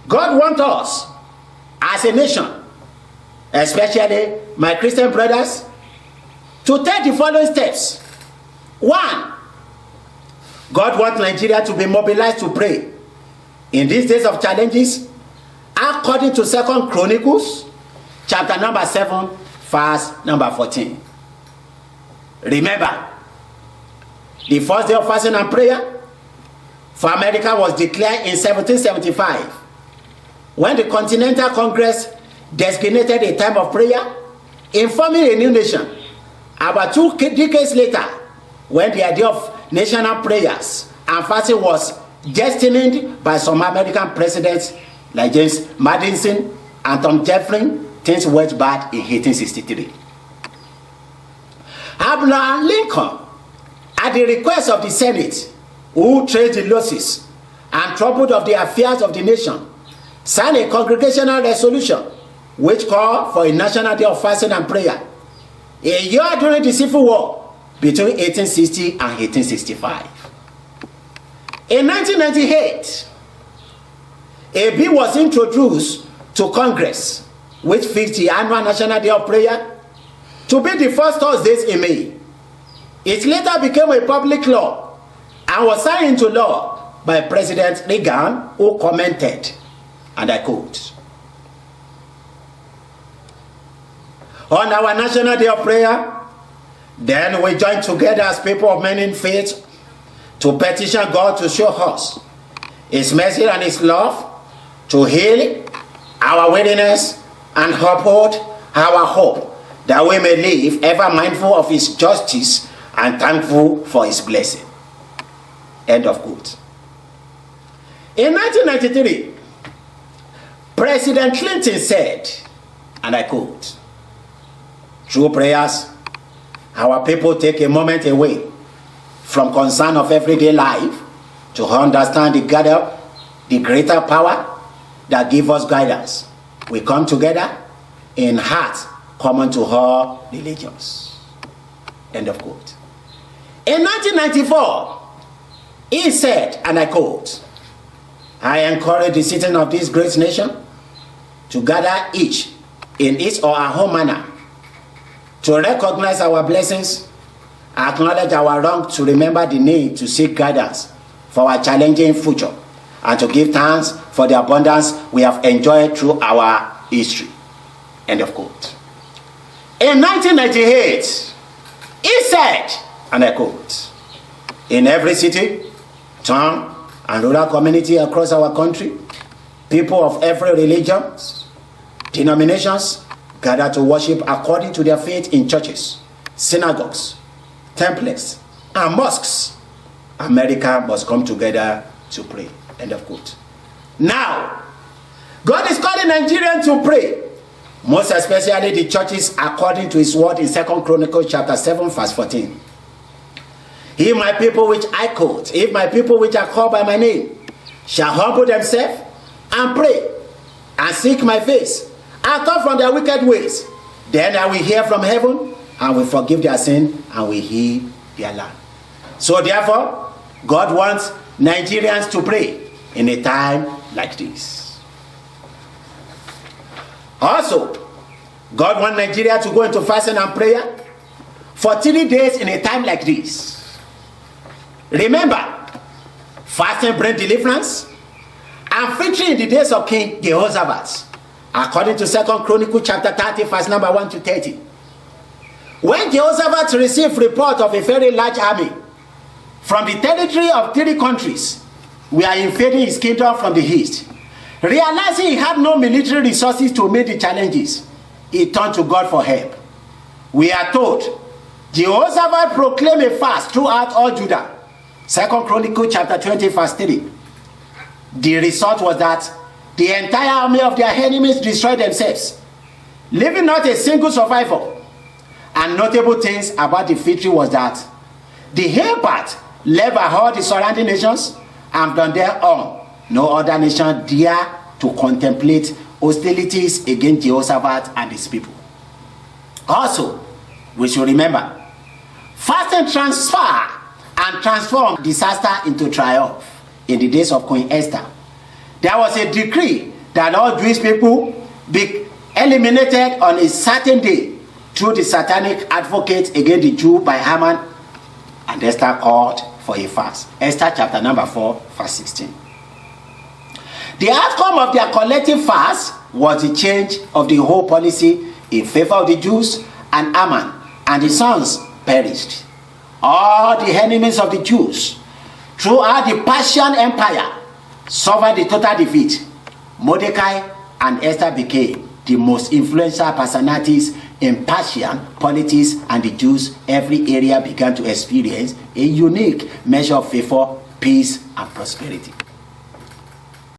God wants us as a nation, especially my Christian brothers, to take the following steps. 1, God wants Nigeria to be mobilized to pray in these days of challenges, according to 2 Chronicles chapter number 7 verse number 14. Remember, the first day of fasting and prayer for America was declared in 1775, when the Continental Congress designated a time of prayer in forming a new nation. About 2 decades later, when the idea of national prayers and fasting was destined by some American presidents like James Madison and Tom Jefferson, things went bad in 1863. Abraham Lincoln, at the request of the Senate, who traced the losses and troubled of the affairs of the nation, signed a congregational resolution which called for a national day of fasting and prayer, a year during the Civil War between 1860 and 1865. In 1998, a bill was introduced to Congress which fixed the annual National Day of Prayer to be the first Thursdays in May. It later became a public law and was signed into law by President Reagan, who commented, and I quote, "On our National Day of Prayer, then we join together as people of many faiths to petition God to show us His mercy and His love, to heal our weariness and uphold our hope, that we may live ever mindful of His justice and thankful for His blessing." End of quote. In 1993, President Clinton said, and I quote, "Through prayers, our people take a moment away from concern of everyday life to understand the greater power that gives us guidance. We come together in hearts common to all religions." End of quote. In 1994, he said, and I quote, "I encourage the citizens of this great nation to gather each in his or her own manner, to recognize our blessings, acknowledge our wrong, to remember the need to seek guidance for our challenging future, and to give thanks for the abundance we have enjoyed through our history." End of quote. In 1998, he said, and I quote, "In every city, town, and rural community across our country, people of every religion, denominations gather to worship according to their faith in churches, synagogues, temples, and mosques. America must come together to pray." End of quote. Now, God is calling Nigerians to pray, most especially the churches, according to His word in 2 Chronicles chapter 7 verse 14. "If my people which I quote, if my people which are called by my name shall humble themselves and pray and seek my face and turn from their wicked ways, then I will hear from heaven and will forgive their sin and will heal their land." So therefore, God wants Nigerians to pray in a time like this. Also, God wants Nigeria to go into fasting and prayer for 3 days in a time like this. Remember, fasting brings deliverance and victory in the days of King Jehoshaphat, according to 2 Chronicles chapter 30 verse number 1 to 30. When Jehoshaphat received report of a very large army from the territory of 3 countries, we are invading his kingdom from the east, realizing he had no military resources to meet the challenges, he turned to God for help. We are told Jehoshaphat proclaimed a fast throughout all Judah, 2 Chronicles chapter 20 verse 3. The result was that the entire army of their enemies destroyed themselves, leaving not a single survivor. And notable things about the victory was that the impact led by all the surrounding nations, and from there on, no other nation dare to contemplate hostilities against Jehoshaphat and his people. Also, we should remember, fasting transformed disaster into triumph. In the days of Queen Esther, there was a decree that all Jewish people be eliminated on a certain day through the satanic advocates against the Jew by Haman, and Esther called for a fast. Esther chapter number 4, verse 16. The outcome of their collective fast was the change of the whole policy in favor of the Jews, and Haman and his sons perished. All the enemies of the Jews throughout the Persian Empire suffered the total defeat. Mordecai and Esther became the most influential personalities in Persian politics, and the Jews every area began to experience a unique measure of favor, peace, and prosperity.